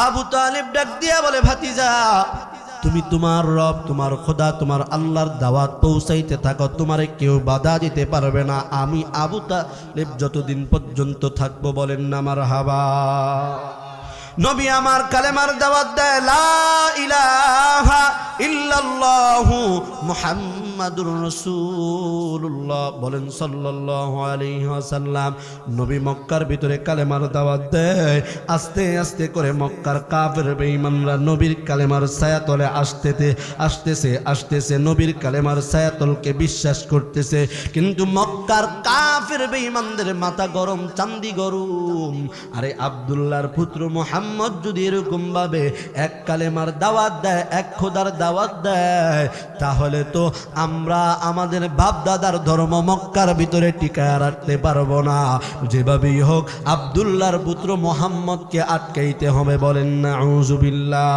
আবু তালিব ডাক দিয়া বলে, ভাতিজা তুমি তোমার রব, তোমার খোদা, তোমার আল্লাহর দাওয়াত পৌঁছাইতে থাকো, তোমারে কেউ বাধা দিতে পারবে না। আমি আবু তালিব যতদিন পর্যন্ত থাকবো, বলেন না মারহাবা। নবী আমার কালেমার দাওয়াত দেয়, লা ইলাহা ইল্লাল্লাহু মুহাম্মাদুর রাসূলুল্লাহ, বলেন সাল্লাল্লাহু আলাইহি ওয়াসাল্লাম। নবী মক্কার ভিতরে কালেমার দাওয়াত দেয়। আস্তে আস্তে করে মক্কার কাফের বেঈমানরা নবীর কালেমার ছায়াতলে আসতেছে নবীর কালেমার ছায়াতলকে বিশ্বাস করতেছে। কিন্তু মক্কার কাফের বেঈমানদের মাথা গরম, চান্দি গরম। আরে আব্দুল্লাহর পুত্র মুহাম্মদ যদি এরকম ভাবে এক কালেমার দাওয়াত দেয়, এক খোদার দাওয়াত দেয়, তাহলে তো আমরা আমাদের বাপ দাদার ধর্ম মক্কার ভিতরে টিকায় রাখতে পারবো না। যেভাবেই হোক আব্দুল্লাহর পুত্র মুহাম্মদকে আটকাইতে হবে, বলেন নাউযুবিল্লাহ।